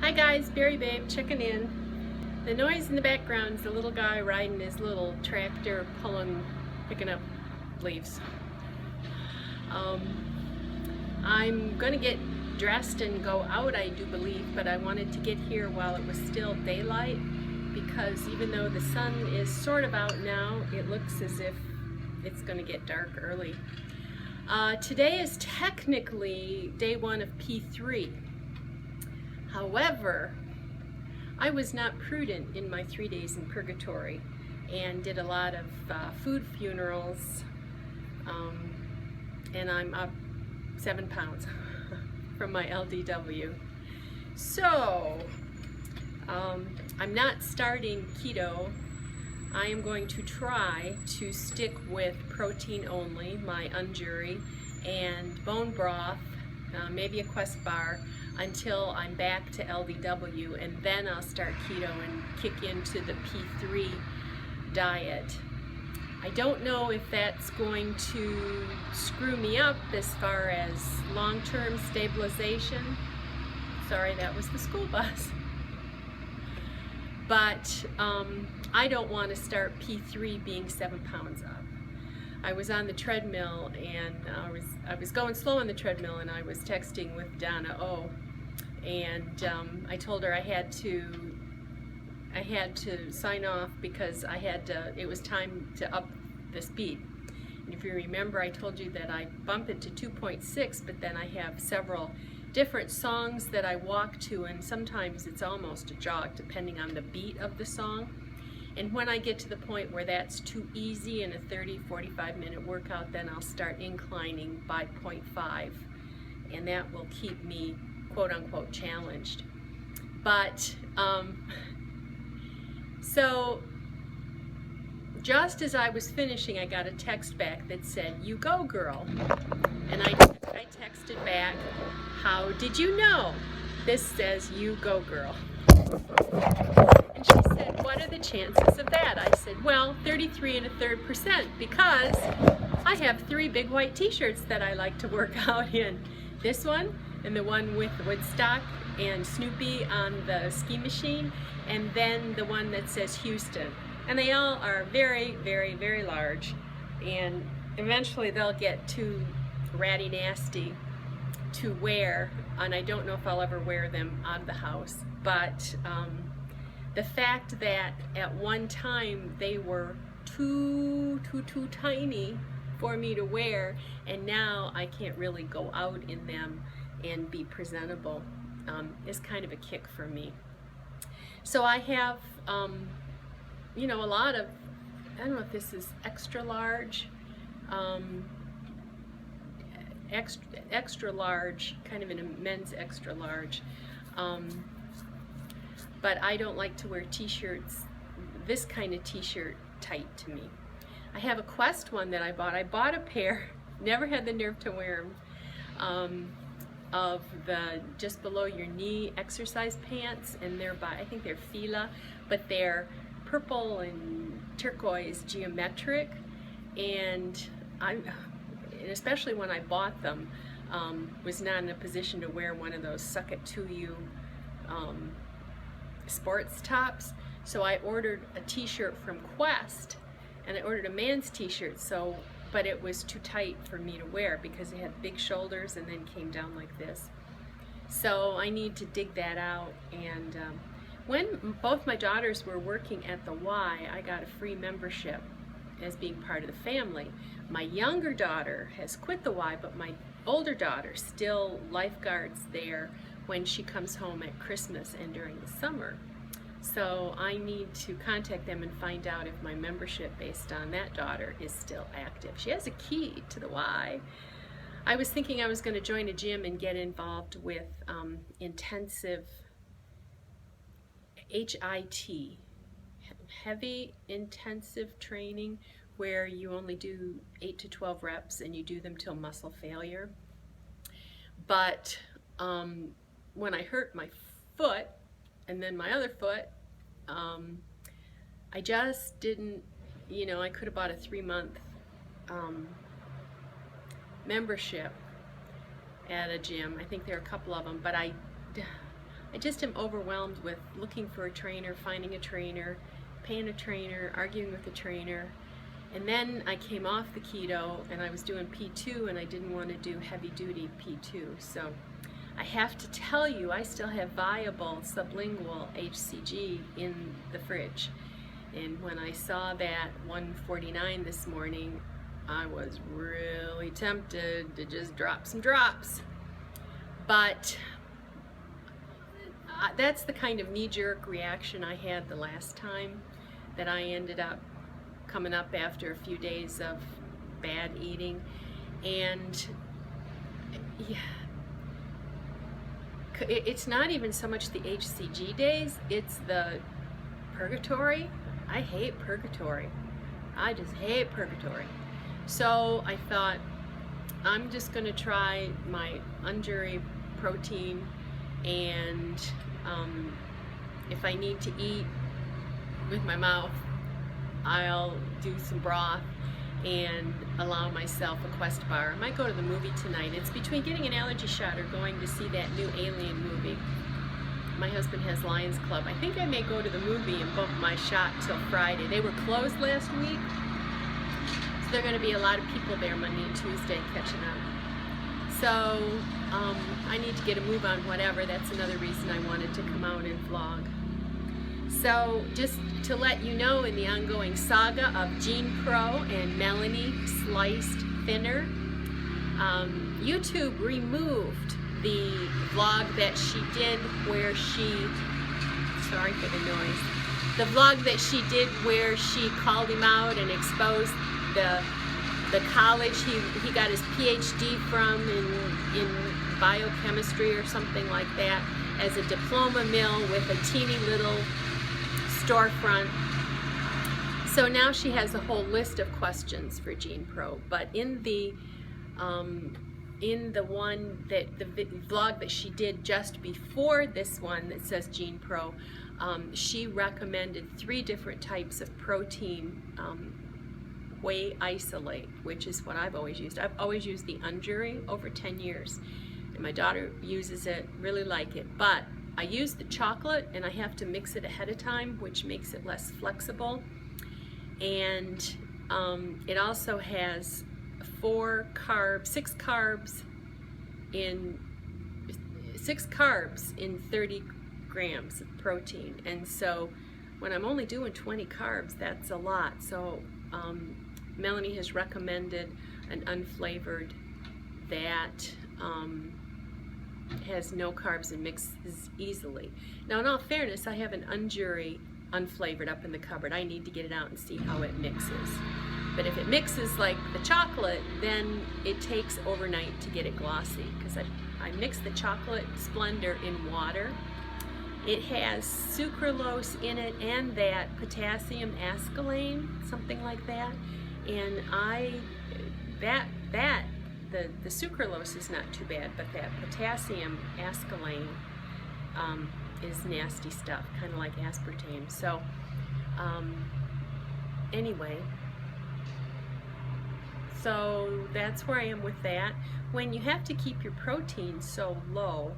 Hi guys, Berry Babe checking in. The noise in the background is the little guy riding his little tractor picking up leaves. I'm gonna get dressed and go out, I do believe, but I wanted to get here while it was still daylight because even though the sun is sort of out now, it looks as if it's gonna get dark early. Today is technically day one of P3. However, I was not prudent in my 3 days in purgatory and did a lot of food funerals, and I'm up 7 pounds from my LDW. So, I'm not starting keto. I am going to try to stick with protein only, my unjury, and bone broth, maybe a Quest bar, until I'm back to LDW, and then I'll start keto and kick into the P3 diet. I don't know if that's going to screw me up as far as long-term stabilization. Sorry, that was the school bus. But I don't want to start P3 being 7 pounds up. I was on the treadmill and I was going slow on the treadmill, and I was texting with Donna O, and I told her I had to sign off because it was time to up the speed. And if you remember, I told you that I bump it to 2.6, but then I have several different songs that I walk to, and sometimes it's almost a jog depending on the beat of the song. And when I get to the point where that's too easy in a 30-45 minute workout, then I'll start inclining by 0.5, and that will keep me quote-unquote challenged. But so just as I was finishing, I got a text back that said, "You go, girl." And I texted back, "How did you know? This says you go, girl." And she said, "What are the chances of that?" I said, "Well, 33 1/3%, because I have 3 big white t-shirts that I like to work out in. This one, and the one with Woodstock and Snoopy on the ski machine, and then the one that says Houston. And they all are very, very, very large, and eventually they'll get too ratty nasty to wear, and I don't know if I'll ever wear them out of the house. But the fact that at one time they were too tiny for me to wear, and now I can't really go out in them and be presentable, is kind of a kick for me. So I have a lot of, I don't know if this is extra large, extra large, kind of in a men's extra large, but I don't like to wear t-shirts, this kind of t-shirt, tight to me. I have a Quest one that I bought a pair, never had the nerve to wear them, of the just below your knee exercise pants, and they're I think they're Fila, but they're purple and turquoise geometric, and especially when I bought them, was not in a position to wear one of those suck it to you sports tops. So I ordered a t-shirt from Quest, and I ordered a man's t-shirt, but it was too tight for me to wear because it had big shoulders and then came down like this. So I need to dig that out. And when both my daughters were working at the Y, I got a free membership as being part of the family. My younger daughter has quit the Y, but my older daughter still lifeguards there when she comes home at Christmas and during the summer. So I need to contact them and find out if my membership based on that daughter is still active. She has a key to the Y. I was thinking I was going to join a gym and get involved with intensive HIT, heavy intensive training, where you only do 8 to 12 reps and you do them till muscle failure. But when I hurt my foot and then my other foot, I just didn't, I could have bought a 3-month membership at a gym. I think there are a couple of them, but I I just am overwhelmed with looking for a trainer, finding a trainer, paying a trainer, arguing with a trainer. And then I came off the keto and I was doing P2 and I didn't want to do heavy duty P2. So I have to tell you, I still have viable sublingual HCG in the fridge. And when I saw that 149 this morning, I was really tempted to just drop some drops. But that's the kind of knee-jerk reaction I had the last time, that I ended up coming up after a few days of bad eating. And yeah, it's not even so much the HCG days, it's the purgatory. I hate purgatory. I just hate purgatory. So I thought, I'm just going to try my Unduri protein, and if I need to eat with my mouth, I'll do some broth and allow myself a Quest bar. I might go to the movie tonight. It's between getting an allergy shot or going to see that new Alien movie. My husband has Lions Club. I think I may go to the movie and bump my shot till Friday. They were closed last week, so there are going to be a lot of people there Monday and Tuesday catching up. So I need to get a move on whatever. That's another reason I wanted to come out and vlog. So just to let you know, in the ongoing saga of Genepro and Melanie Sliced Thinner, YouTube removed the vlog that she did where she, sorry for the noise, the vlog that she did where she called him out and exposed the college he got his PhD from in biochemistry or something like that, as a diploma mill with a teeny little storefront. So now she has a whole list of questions for Genepro, but in the one that the vlog that she did just before this one that says Genepro, she recommended 3 different types of protein whey isolate, which is what I've always used. I've always used the Unduri over 10 years, and my daughter uses it, really like it, but I use the chocolate and I have to mix it ahead of time, which makes it less flexible. And it also has 6 carbs in 30 grams of protein. And so when I'm only doing 20 carbs, that's a lot. So Melanie has recommended an unflavored that has no carbs and mixes easily. Now, in all fairness, I have an Unduri unflavored up in the cupboard. I need to get it out and see how it mixes. But if it mixes like the chocolate, then it takes overnight to get it glossy, because I mix the chocolate Splendor in water. It has sucralose in it and that potassium ascollane, something like that. And the sucralose is not too bad, but that potassium ascollane is nasty stuff, kind of like aspartame. So anyway, so that's where I am with that. When you have to keep your protein so low,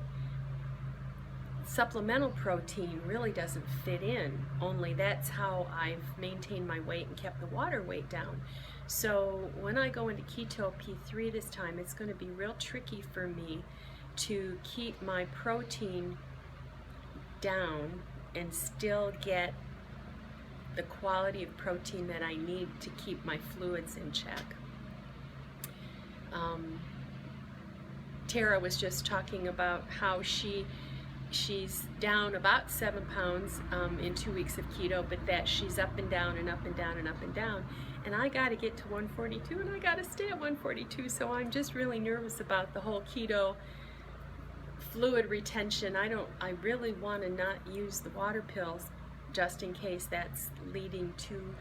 supplemental protein really doesn't fit in. Only that's how I've maintained my weight and kept the water weight down. So when I go into keto P3 this time, it's going to be real tricky for me to keep my protein down and still get the quality of protein that I need to keep my fluids in check. Tara was just talking about how she's down about 7 pounds in 2 weeks of keto, but that she's up and down and up and down and up and down. And I got to get to 142, and I got to stay at 142. So I'm just really nervous about the whole keto fluid retention. I really want to not use the water pills, just in case that's leading to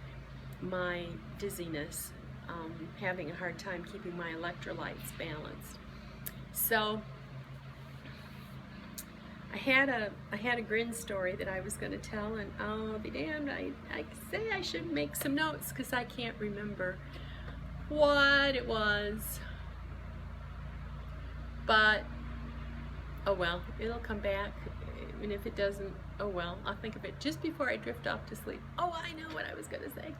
my dizziness, having a hard time keeping my electrolytes balanced. So I had a grin story that I was going to tell, and I'll be damned, I say I should make some notes because I can't remember what it was. But oh well, it'll come back. And if it doesn't, oh well, I'll think of it just before I drift off to sleep. Oh, I know what I was gonna say.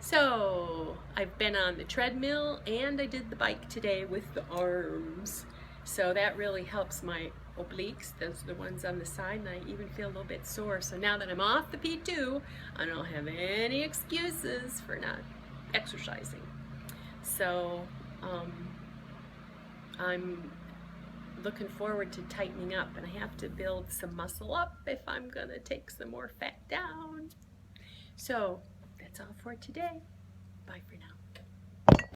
So I've been on the treadmill and I did the bike today with the arms. So that really helps my obliques. Those are the ones on the side, and I even feel a little bit sore. So now that I'm off the P2, I don't have any excuses for not exercising. So I'm looking forward to tightening up, and I have to build some muscle up if I'm gonna take some more fat down. So that's all for today. Bye for now.